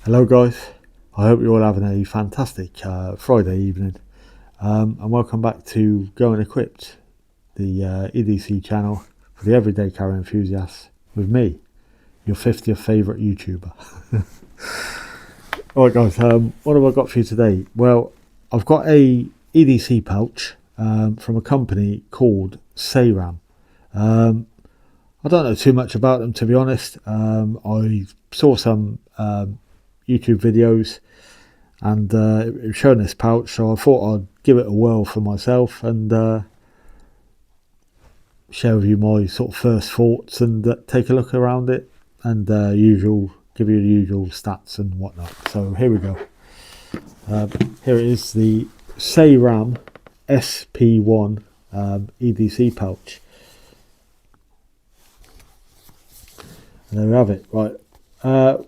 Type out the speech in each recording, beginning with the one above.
Hello guys, I hope you're all having a fantastic Friday evening, and welcome back to Going Equipped, the EDC channel for the everyday car enthusiasts, with me, your 50th favourite YouTuber. Alright guys, what have I got for you today? Well, I've got a EDC pouch from a company called Sayram. I don't know too much about them, to be honest. I saw some YouTube videos and it was showing this pouch, so I thought I'd give it a whirl for myself and share with you my sort of first thoughts and take a look around it and give you the usual stats and whatnot. So here we go. Here it is, the Sayram SP1 EDC pouch. And there we have it. Right,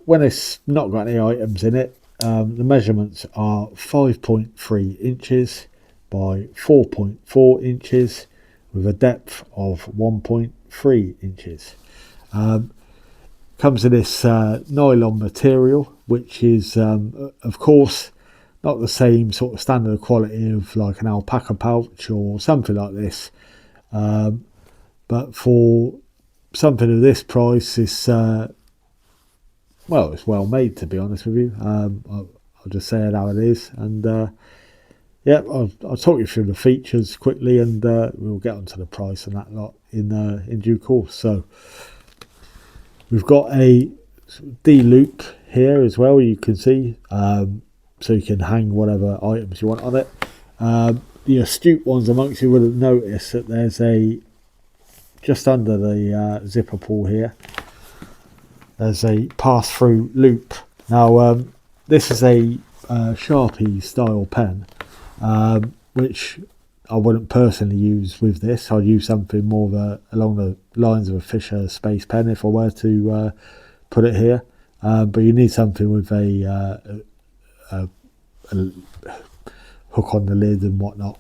when it's not got any items in it, the measurements are 5.3 inches by 4.4 inches with a depth of 1.3 inches. Comes in this nylon material, which is of course not the same sort of standard quality of like an alpaca pouch or something like this, but for something of this price, it's well, it's well made, to be honest with you. I'll just say it how it is, and yeah, I'll talk you through the features quickly, and we'll get onto the price and that lot in due course. So we've got a D loop here as well, you can see, so you can hang whatever items you want on it. The astute ones amongst you would have noticed that there's a, just under the zipper pull here, there's a pass-through loop. Now this is a Sharpie style pen, which I wouldn't personally use with this. I'd use something more along the lines of a Fisher Space Pen if I were to put it here, but you need something with a hook on the lid and whatnot.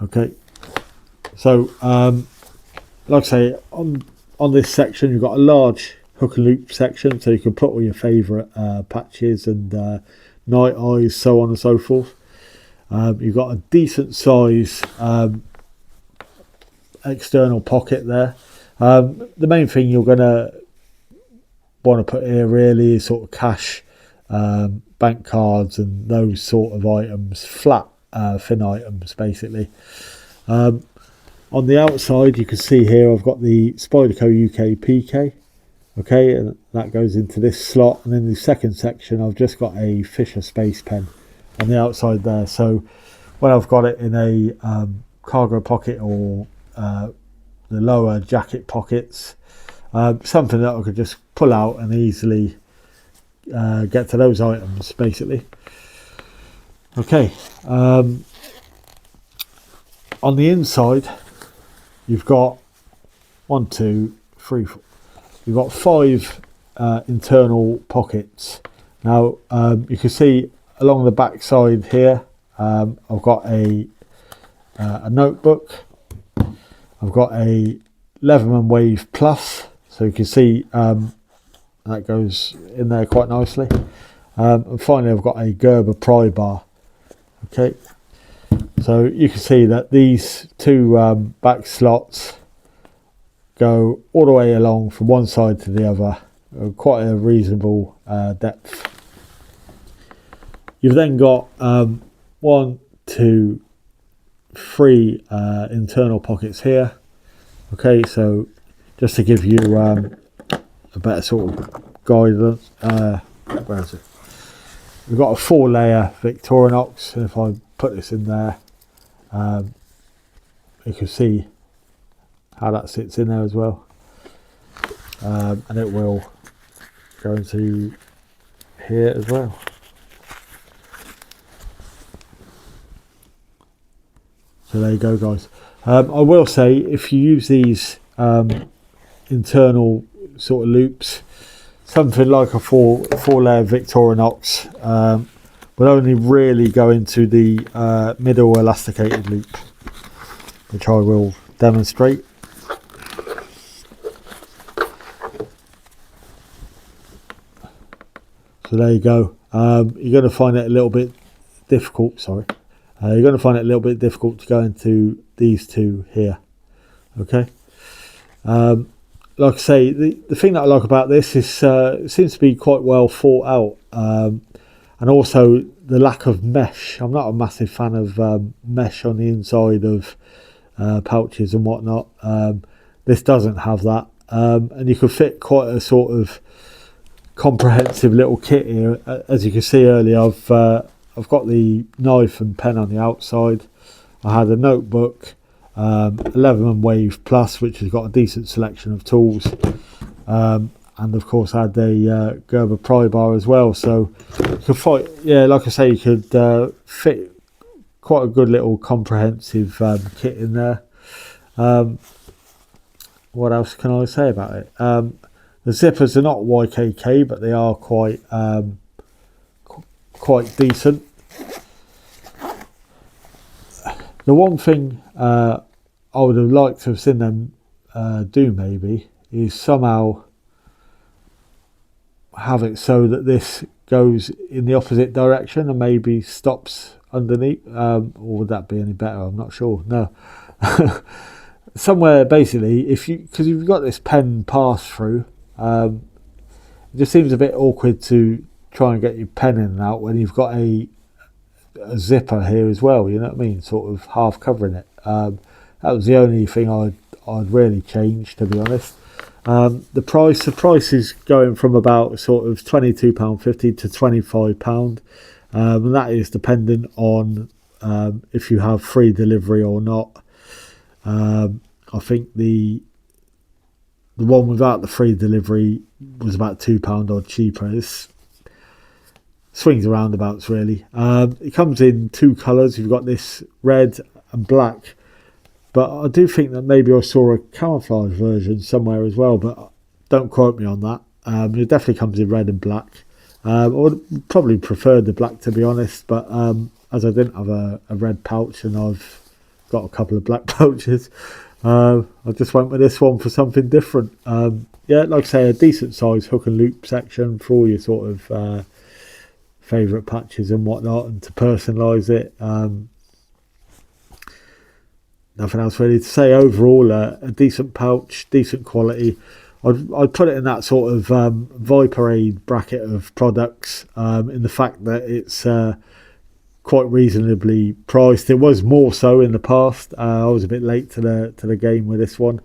Okay, so like I say, on this section you've got a large hook and loop section, so you can put all your favourite patches and night eyes, so on and so forth. You've got a decent size external pocket there. The main thing you're going to want to put here really is sort of cash, bank cards and those sort of items, flat thin items basically. On the outside you can see here I've got the Spyderco UK PK, okay, and that goes into this slot, and in the second section I've just got a Fisher Space Pen on the outside there. So when I've got it in a cargo pocket or the lower jacket pockets, something that I could just pull out and easily get to those items basically. Okay, on the inside you've got 1, 2, 3, 4. You've got 5 internal pockets. Now you can see along the back side here, I've got a notebook. I've got a Leatherman Wave Plus, so you can see that goes in there quite nicely. And finally I've got a Gerber pry bar. Okay, so you can see that these two back slots go all the way along from one side to the other, quite a reasonable depth. You've then got 1, 2, 3 internal pockets here. Okay, so just to give you a better sort of guidance, where is it? We've got a 4-layer Victorinox, and if I put this in there, you can see how that sits in there as well, and it will go into here as well. So there you go guys. I will say, if you use these internal sort of loops, something like a four-layer Victorinox will only really go into the middle elasticated loop, which I will demonstrate. So there you go. You're going to find it a little bit difficult. Sorry, you're going to find it a little bit difficult to go into these two here. Okay. Like I say, the thing that I like about this is it seems to be quite well thought out, and also the lack of mesh. I'm not a massive fan of mesh on the inside of pouches and whatnot. This doesn't have that, and you can fit quite a sort of comprehensive little kit here. As you can see earlier, I've got the knife and pen on the outside. I had a notebook, 11 Wave Plus, which has got a decent selection of tools, and of course I had a Gerber pry bar as well. So you could fight, yeah, like I say, you could fit quite a good little comprehensive kit in there. What else can I say about it? The zippers are not YKK, but they are quite decent. The one thing I would have liked to have seen them do maybe is somehow have it so that this goes in the opposite direction and maybe stops underneath, or would that be any better? I'm not sure. No. Somewhere basically, because you've got this pen pass through, it just seems a bit awkward to try and get your pen in and out when you've got a zipper here as well, you know what I mean, sort of half covering it. That was the only thing I'd really change, to be honest. The price is going from about sort of £22.50 to £25, and that is dependent on if you have free delivery or not. I think the one without the free delivery was about £2 odd cheaper. This swings and roundabouts really. It comes in two colours. You've got this red and black, but I do think that maybe I saw a camouflage version somewhere as well, but don't quote me on that. It definitely comes in red and black. I would probably prefer the black, to be honest, but as I didn't have a red pouch and I've got a couple of black pouches, I just went with this one for something different. Yeah, like I say, a decent size hook and loop section for all your sort of favourite patches and whatnot, and to personalise it. Nothing else really to say. Overall, a decent pouch, decent quality. I'd put it in that sort of Viper Aid bracket of products, in the fact that it's quite reasonably priced. It was more so in the past. I was a bit late to the game with this one.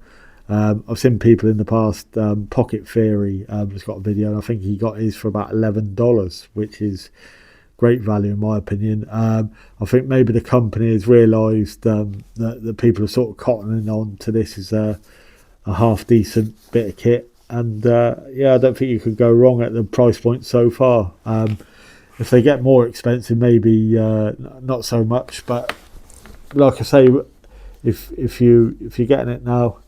I've seen people in the past. Pocket Theory has got a video, and I think he got his for about $11, which is great value in my opinion. I think maybe the company has realised that people are sort of cottoning on to this as a half decent bit of kit, and yeah, I don't think you could go wrong at the price point so far. If they get more expensive, maybe not so much, but like I say, if you're getting it now,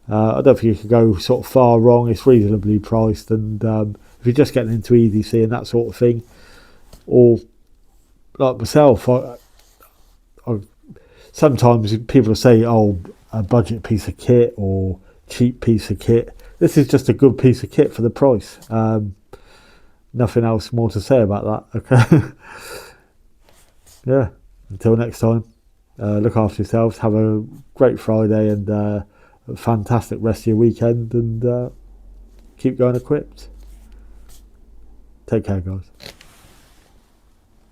I don't think you could go sort of far wrong. It's reasonably priced, and if you're just getting into EDC and that sort of thing, or like myself, I sometimes people say, oh, a budget piece of kit or cheap piece of kit. This is just a good piece of kit for the price. Nothing else more to say about that. Okay. Yeah, until next time, look after yourselves, have a great Friday, and a fantastic rest of your weekend, and keep going equipped. Take care, guys.